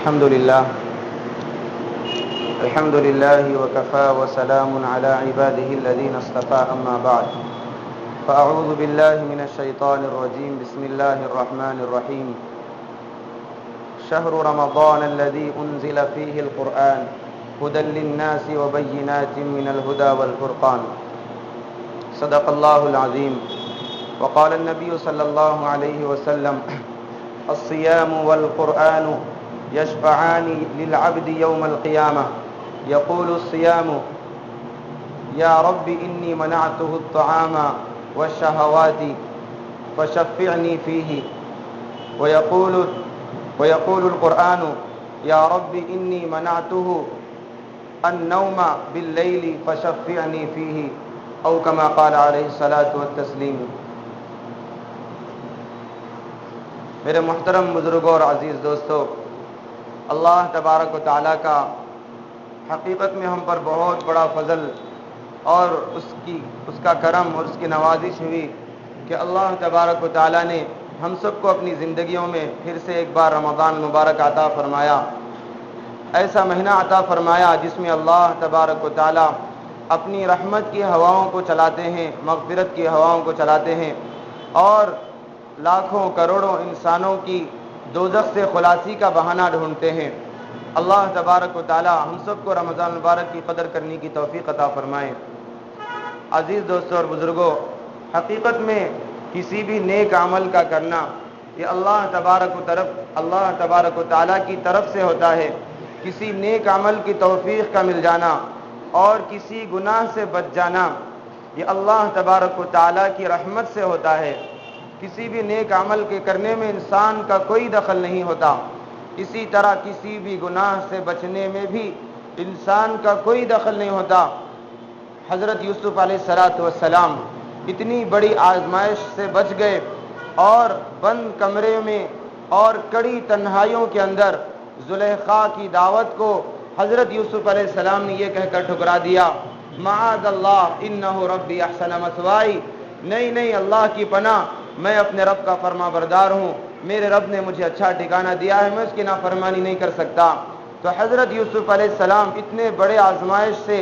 الحمد لله وكفى وسلام على عباده الذين اصطفى أما بعد فأعوذ بالله من الشيطان الرجيم بسم الله الرحمن الرحيم شهر رمضان الذي أنزل فيه القرآن هدى للناس وبينات من الهدى والفرقان صدق الله العظيم وقال النبي صلى الله عليه وسلم الصيام والقرآن يشفعان للعبد يوم القيامة يقول الصيام يا رب إني منعته الطعام والشهوات فشفعني فيه ويقول القرآن يا رب إني منعته النوم بالليل فشفعني فيه أو كما قال عليه الصلاة والتسليم۔ میرے محترم بزرگوں اور عزیز دوستو، اللہ تبارک و تعالیٰ کا حقیقت میں ہم پر بہت بڑا فضل اور اس کا کرم اور اس کی نوازش ہوئی کہ اللہ تبارک و تعالیٰ نے ہم سب کو اپنی زندگیوں میں پھر سے ایک بار رمضان مبارک عطا فرمایا، ایسا مہینہ عطا فرمایا جس میں اللہ تبارک و تعالیٰ اپنی رحمت کی ہواؤں کو چلاتے ہیں، مغفرت کی ہواؤں کو چلاتے ہیں اور لاکھوں کروڑوں انسانوں کی دوزخ سے خلاصی کا بہانہ ڈھونڈتے ہیں۔ اللہ تبارک و تعالی ہم سب کو رمضان مبارک کی قدر کرنے کی توفیق عطا فرمائے۔ عزیز دوستوں اور بزرگوں، حقیقت میں کسی بھی نیک عمل کا کرنا یہ اللہ تبارک و تعالی کی طرف سے ہوتا ہے۔ کسی نیک عمل کی توفیق کا مل جانا اور کسی گناہ سے بچ جانا یہ اللہ تبارک و تعالی کی رحمت سے ہوتا ہے۔ کسی بھی نیک عمل کے کرنے میں انسان کا کوئی دخل نہیں ہوتا، اسی طرح کسی بھی گناہ سے بچنے میں بھی انسان کا کوئی دخل نہیں ہوتا۔ حضرت یوسف علیہ السلام اتنی بڑی آزمائش سے بچ گئے اور بند کمرے میں اور کڑی تنہائیوں کے اندر زلیخا کی دعوت کو حضرت یوسف علیہ السلام نے یہ کہہ کر ٹھکرا دیا، معاذ اللہ انہ ربی احسن مثوائی، نہیں اللہ کی پناہ، میں اپنے رب کا فرما بردار ہوں، میرے رب نے مجھے اچھا ٹھکانہ دیا ہے، میں اس کی نافرمانی نہیں کر سکتا۔ تو حضرت یوسف علیہ السلام اتنے بڑے آزمائش سے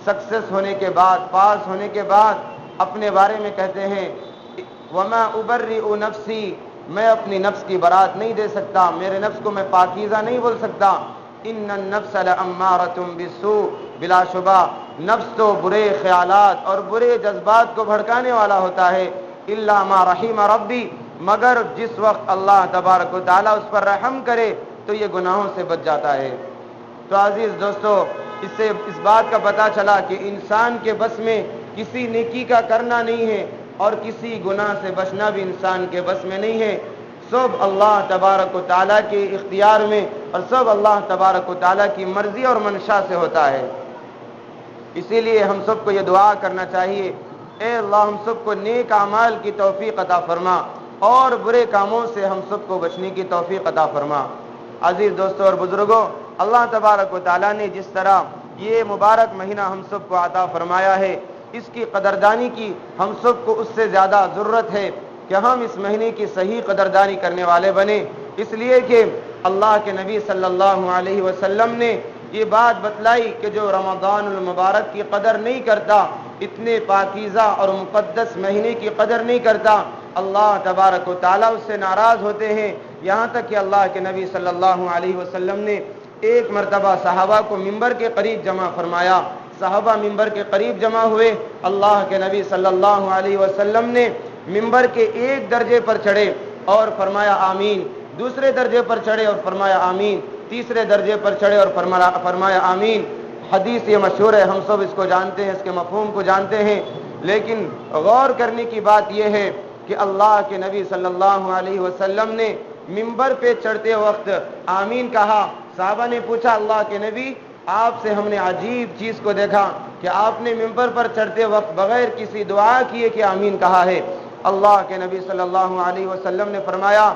سکسیس ہونے کے بعد، پاس ہونے کے بعد اپنے بارے میں کہتے ہیں وما ابرئ نفسی، میں اپنی نفس کی برات نہیں دے سکتا، میرے نفس کو میں پاکیزہ نہیں بول سکتا۔ ان النفس لامارۃ بالسوء، بلا شبہ نفس تو برے خیالات اور برے جذبات کو بھڑکانے والا ہوتا ہے، الا ما رحم ربی، مگر جس وقت اللہ تبارک و تعالیٰ اس پر رحم کرے تو یہ گناہوں سے بچ جاتا ہے۔ تو عزیز دوستو، اس سے اس بات کا پتہ چلا کہ انسان کے بس میں کسی نیکی کا کرنا نہیں ہے اور کسی گناہ سے بچنا بھی انسان کے بس میں نہیں ہے، سب اللہ تبارک و تعالیٰ کے اختیار میں اور سب اللہ تبارک و تعالیٰ کی مرضی اور منشا سے ہوتا ہے۔ اسی لیے ہم سب کو یہ دعا کرنا چاہیے، اے اللہ ہم سب کو نیک اعمال کی توفیق عطا فرما اور برے کاموں سے ہم سب کو بچنے کی توفیق عطا فرما۔ عزیز دوستوں اور بزرگوں، اللہ تبارک و تعالیٰ نے جس طرح یہ مبارک مہینہ ہم سب کو عطا فرمایا ہے، اس کی قدردانی کی ہم سب کو اس سے زیادہ ضرورت ہے کہ ہم اس مہینے کی صحیح قدردانی کرنے والے بنیں، اس لیے کہ اللہ کے نبی صلی اللہ علیہ وسلم نے یہ بات بتلائی کہ جو رمضان المبارک کی قدر نہیں کرتا، اتنے پاکیزہ اور مقدس مہینے کی قدر نہیں کرتا، اللہ تبارک و تعالیٰ اس سے ناراض ہوتے ہیں۔ یہاں تک کہ اللہ کے نبی صلی اللہ علیہ وسلم نے ایک مرتبہ صحابہ کو ممبر کے قریب جمع فرمایا، صحابہ ممبر کے قریب جمع ہوئے، اللہ کے نبی صلی اللہ علیہ وسلم نے ممبر کے ایک درجے پر چڑھے اور فرمایا آمین، دوسرے درجے پر چڑھے اور فرمایا آمین، تیسرے درجے پر چڑھے اور فرمایا آمین۔ حدیث یہ مشہور ہے، ہم سب اس کو جانتے ہیں، اس کے مفہوم کو جانتے ہیں، لیکن غور کرنے کی بات یہ ہے کہ اللہ کے نبی صلی اللہ علیہ وسلم نے ممبر پہ چڑھتے وقت آمین کہا۔ صحابہ نے پوچھا اللہ کے نبی، آپ سے ہم نے عجیب چیز کو دیکھا کہ آپ نے ممبر پر چڑھتے وقت بغیر کسی دعا کیے کہ آمین کہا ہے۔ اللہ کے نبی صلی اللہ علیہ وسلم نے فرمایا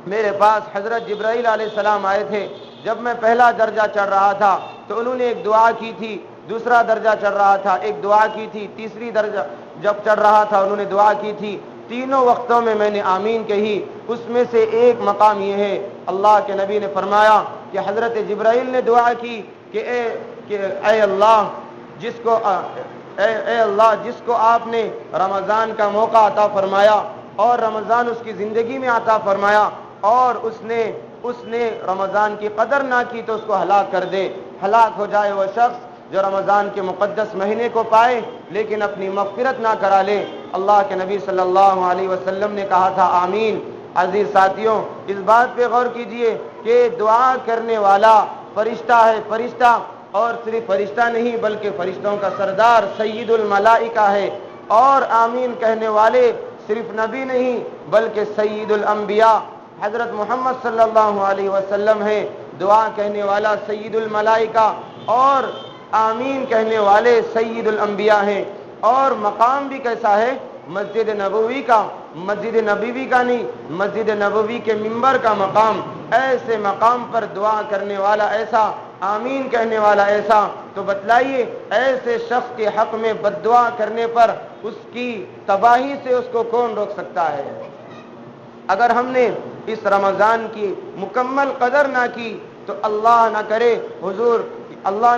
میرے پاس حضرت جبرائیل علیہ السلام آئے تھے، جب میں پہلا درجہ چڑھ رہا تھا تو انہوں نے ایک دعا کی تھی، دوسرا درجہ چڑھ رہا تھا ایک دعا کی تھی، تیسری درجہ جب چڑھ رہا تھا انہوں نے دعا کی تھی، تینوں وقتوں میں میں نے آمین کہی۔ اس میں سے ایک مقام یہ ہے، اللہ کے نبی نے فرمایا کہ حضرت جبرائیل نے دعا کی کہ اے اللہ جس کو آپ نے رمضان کا موقع عطا فرمایا اور رمضان اس کی زندگی میں عطا فرمایا اور اس نے رمضان کی قدر نہ کی تو اس کو ہلاک کر دے۔ ہلاک ہو جائے وہ شخص جو رمضان کے مقدس مہینے کو پائے لیکن اپنی مغفرت نہ کرا لے۔ اللہ کے نبی صلی اللہ علیہ وسلم نے کہا تھا آمین۔ عزیز ساتھیوں، اس بات پہ غور کیجئے کہ دعا کرنے والا فرشتہ ہے، فرشتہ، اور صرف فرشتہ نہیں بلکہ فرشتوں کا سردار سید الملائکہ ہے، اور آمین کہنے والے صرف نبی نہیں بلکہ سید الانبیاء حضرت محمد صلی اللہ علیہ وسلم ہے۔ دعا کہنے والا سید الملائکہ اور آمین کہنے والے سید الانبیاء ہیں۔ اور مقام بھی کیسا ہے؟ مسجد نبوی کا، مسجد نبوی کا نہیں، مسجد نبوی کے منبر کا مقام۔ ایسے مقام پر دعا کرنے والا ایسا، آمین کہنے والا ایسا، تو بتلائیے ایسے شخص کے حق میں بد دعا کرنے پر اس کی تباہی سے اس کو کون روک سکتا ہے؟ اگر ہم نے اس رمضان کی مکمل قدر نہ کی تو اللہ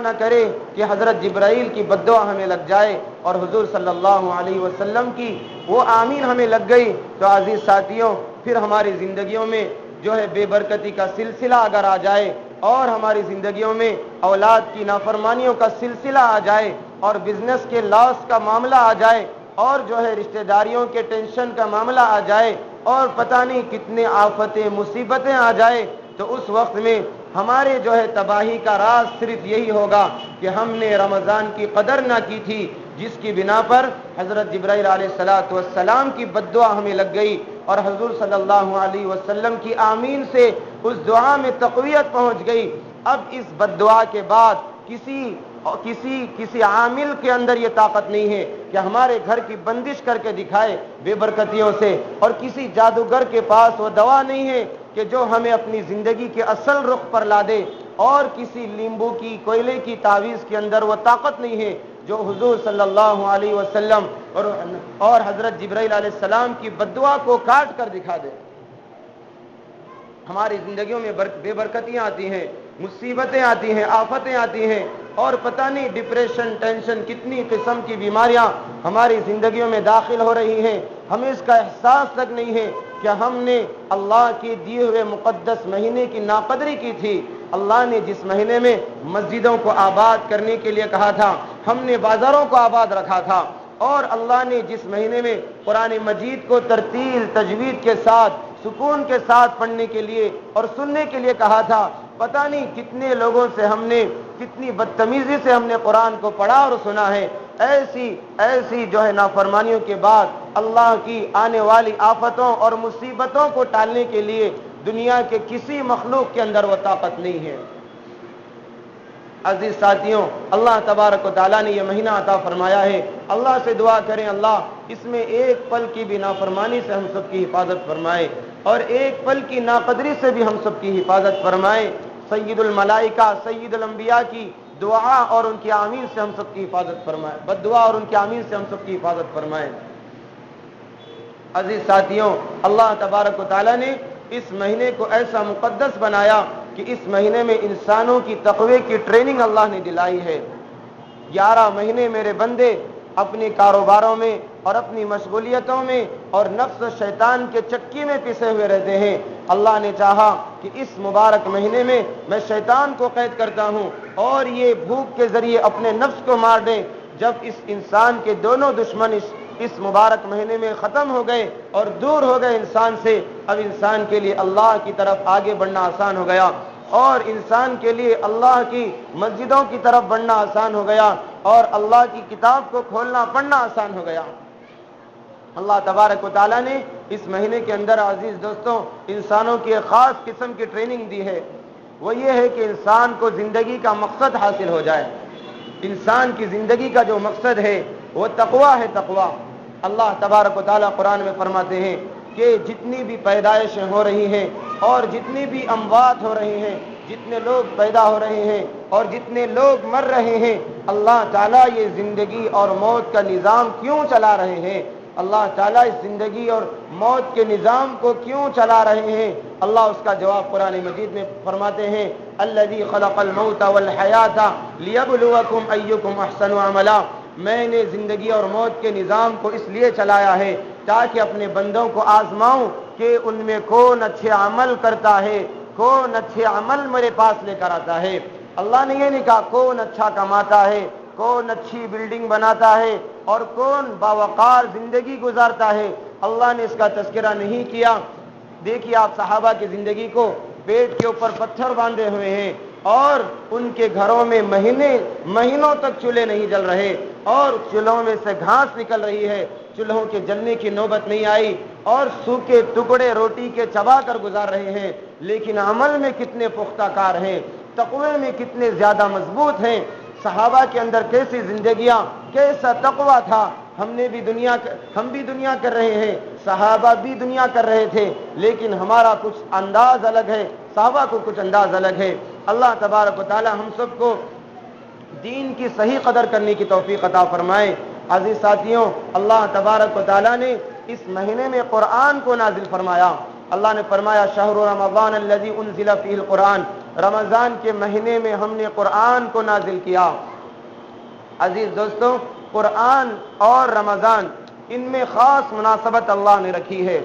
نہ کرے کہ حضرت جبرائیل کی بد دعا ہمیں لگ جائے اور حضور صلی اللہ علیہ وسلم کی وہ آمین ہمیں لگ گئی تو عزیز ساتھیوں پھر ہماری زندگیوں میں جو ہے بے برکتی کا سلسلہ اگر آ جائے اور ہماری زندگیوں میں اولاد کی نافرمانیوں کا سلسلہ آ جائے اور بزنس کے لاس کا معاملہ آ جائے اور جو ہے رشتہ داریوں کے ٹینشن کا معاملہ آ جائے اور پتہ نہیں کتنے آفتیں مصیبتیں آ جائے تو اس وقت میں ہمارے جو ہے تباہی کا راز صرف یہی ہوگا کہ ہم نے رمضان کی قدر نہ کی تھی، جس کی بنا پر حضرت جبرائیل علیہ السلام کی بد دعا ہمیں لگ گئی اور حضور صلی اللہ علیہ وسلم کی آمین سے اس دعا میں تقویت پہنچ گئی۔ اب اس بد دعا کے بعد کسی عامل کے اندر یہ طاقت نہیں ہے کہ ہمارے گھر کی بندش کر کے دکھائے بے برکتیوں سے، اور کسی جادوگر کے پاس وہ دوا نہیں ہے کہ جو ہمیں اپنی زندگی کے اصل رخ پر لا دے، اور کسی لیمبو کی کوئلے کی تعویذ کے اندر وہ طاقت نہیں ہے جو حضور صلی اللہ علیہ وسلم اور حضرت جبرائیل علیہ السلام کی بد دعا کو کاٹ کر دکھا دے۔ ہماری زندگیوں میں بے برکتیاں آتی ہیں، مصیبتیں آتی ہیں، آفتیں آتی ہیں، اور پتہ نہیں ڈپریشن، ٹینشن، کتنی قسم کی بیماریاں ہماری زندگیوں میں داخل ہو رہی ہیں۔ ہمیں اس کا احساس تک نہیں ہے کہ ہم نے اللہ کے دیے ہوئے مقدس مہینے کی ناقدری کی تھی۔ اللہ نے جس مہینے میں مسجدوں کو آباد کرنے کے لیے کہا تھا، ہم نے بازاروں کو آباد رکھا تھا، اور اللہ نے جس مہینے میں قرآن مجید کو ترتیل تجوید کے ساتھ سکون کے ساتھ پڑھنے کے لیے اور سننے کے لیے کہا تھا، پتہ نہیں کتنے لوگوں سے ہم نے کتنی بدتمیزی سے ہم نے قرآن کو پڑھا اور سنا ہے۔ ایسی جو ہے نافرمانیوں کے بعد اللہ کی آنے والی آفتوں اور مصیبتوں کو ٹالنے کے لیے دنیا کے کسی مخلوق کے اندر وہ طاقت نہیں ہے۔ عزیز ساتھیوں، اللہ تبارک و تعالیٰ نے یہ مہینہ عطا فرمایا ہے، اللہ سے دعا کریں اللہ اس میں ایک پل کی بھی نافرمانی سے ہم سب کی حفاظت فرمائے اور ایک پل کی ناقدری سے بھی ہم سب کی حفاظت فرمائے۔ سید الملائکہ سید الانبیاء کی دعا اور ان کی آمین سے ہم سب کی حفاظت فرمائے، بد دعا اور ان کی آمین سے ہم سب کی حفاظت فرمائے۔ عزیز ساتھیوں، اللہ تبارک و تعالیٰ نے اس مہینے کو ایسا مقدس بنایا کہ اس مہینے میں انسانوں کی تقوی کی ٹریننگ اللہ نے دلائی ہے۔ 11 مہینے میرے بندے اپنے کاروباروں میں اور اپنی مشغولیتوں میں اور نفس و شیطان کے چکی میں پسے ہوئے رہتے ہیں۔ اللہ نے چاہا کہ اس مبارک مہینے میں میں شیطان کو قید کرتا ہوں اور یہ بھوک کے ذریعے اپنے نفس کو مار دیں۔ جب اس انسان کے دونوں دشمن اس مبارک مہینے میں ختم ہو گئے اور دور ہو گئے انسان سے، اب انسان کے لیے اللہ کی طرف آگے بڑھنا آسان ہو گیا اور انسان کے لیے اللہ کی مسجدوں کی طرف بڑھنا آسان ہو گیا اور اللہ کی کتاب کو کھولنا پڑھنا آسان ہو گیا۔ اللہ تبارک و تعالیٰ نے اس مہینے کے اندر عزیز دوستوں انسانوں کی ایک خاص قسم کی ٹریننگ دی ہے، وہ یہ ہے کہ انسان کو زندگی کا مقصد حاصل ہو جائے۔ انسان کی زندگی کا جو مقصد ہے وہ تقویٰ ہے، تقویٰ۔ اللہ تبارک و تعالیٰ قرآن میں فرماتے ہیں کہ جتنی بھی پیدائشیں ہو رہی ہیں اور جتنی بھی اموات ہو رہی ہیں، جتنے لوگ پیدا ہو رہے ہیں اور جتنے لوگ مر رہے ہیں، اللہ تعالیٰ یہ زندگی اور موت کا نظام کیوں چلا رہے ہیں؟ اللہ تعالیٰ اس زندگی اور موت کے نظام کو کیوں چلا رہے ہیں؟ اللہ اس کا جواب قرآن مجید میں فرماتے ہیں الذی خلق الموت والحیات لیبلوکم ایکم احسن عملا، میں نے زندگی اور موت کے نظام کو اس لیے چلایا ہے تاکہ اپنے بندوں کو آزماؤں کہ ان میں کون اچھے عمل کرتا ہے، کون اچھے عمل میرے پاس لے کر آتا ہے۔ اللہ نے یہ نہیں کہا کون اچھا کماتا ہے، کون اچھی بلڈنگ بناتا ہے اور کون باوقار زندگی گزارتا ہے، اللہ نے اس کا تذکرہ نہیں کیا۔ دیکھیے آپ صحابہ کی زندگی کو، پیٹ کے اوپر پتھر باندھے ہوئے ہیں اور ان کے گھروں میں مہینوں تک چولہے نہیں جل رہے اور چولہوں میں سے گھاس نکل رہی ہے، چولہوں کے جلنے کی نوبت نہیں آئی اور سوکھے ٹکڑے روٹی کے چبا کر گزار رہے ہیں، لیکن عمل میں کتنے پختہ کار ہیں، تقوی میں کتنے زیادہ مضبوط ہیں۔ صحابہ کے اندر کیسی زندگیاں، کیسا تقوی تھا۔ ہم بھی دنیا کر رہے ہیں، صحابہ بھی دنیا کر رہے تھے، لیکن ہمارا کچھ انداز الگ ہے، صحابہ کو کچھ انداز الگ ہے۔ اللہ تبارک و تعالی ہم سب کو دین کی صحیح قدر کرنے کی توفیق عطا فرمائے۔ عزیز ساتھیوں، اللہ تبارک و تعالی نے اس مہینے میں قرآن کو نازل فرمایا۔ اللہ نے فرمایا شہر رمضان الذی انزل فیہ القرآن، رمضان کے مہینے میں ہم نے قرآن کو نازل کیا۔ عزیز دوستوں، قرآن اور رمضان ان میں خاص مناسبت اللہ نے رکھی ہے۔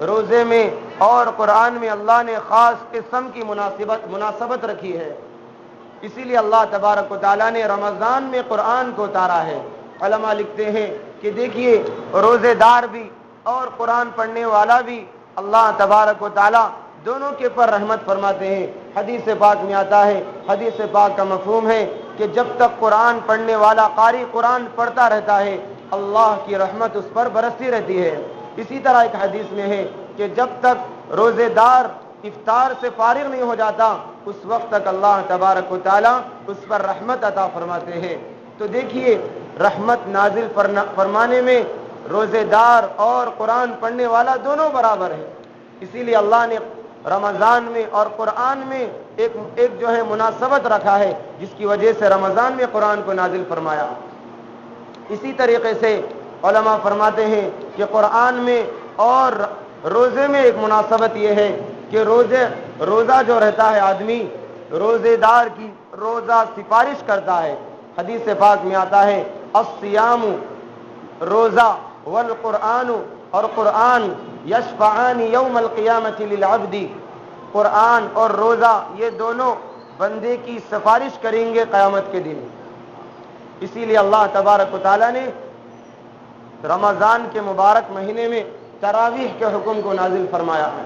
روزے میں اور قرآن میں اللہ نے خاص قسم کی مناسبت رکھی ہے، اسی لیے اللہ تبارک و تعالیٰ نے رمضان میں قرآن کو اتارا ہے۔ علماء لکھتے ہیں کہ دیکھیے روزے دار بھی اور قرآن پڑھنے والا بھی اللہ تبارک و تعالیٰ دونوں کے پر رحمت فرماتے ہیں۔ حدیث پاک میں آتا ہے، حدیث پاک کا مفہوم ہے کہ جب تک قرآن پڑھنے والا قاری قرآن پڑھتا رہتا ہے اللہ کی رحمت اس پر برستی رہتی ہے۔ اسی طرح ایک حدیث میں ہے کہ جب تک روزے دار افطار سے فارغ نہیں ہو جاتا اس وقت تک اللہ تبارک و تعالیٰ اس پر رحمت عطا فرماتے ہیں۔ تو دیکھیے رحمت نازل فرمانے میں روزے دار اور قرآن پڑھنے والا دونوں برابر ہیں، اسی لیے اللہ نے رمضان میں اور قرآن میں ایک جو ہے مناسبت رکھا ہے، جس کی وجہ سے رمضان میں قرآن کو نازل فرمایا۔ اسی طریقے سے علماء فرماتے ہیں کہ قرآن میں اور روزے میں ایک مناسبت یہ ہے کہ روزہ جو رہتا ہے آدمی روزے دار کی روزہ سفارش کرتا ہے۔ حدیث پاک میں آتا ہے الصیام روزہ والقرآن، اور قرآن یشفعان یوم القیامت للعبد، قرآن اور روزہ یہ دونوں بندے کی سفارش کریں گے قیامت کے دن۔ اسی لیے اللہ تبارک و تعالیٰ نے رمضان کے مبارک مہینے میں تراویح کے حکم کو نازل فرمایا ہے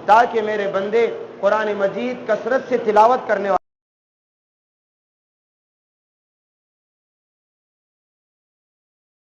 تاکہ میرے بندے قرآن مجید کثرت سے تلاوت کرنے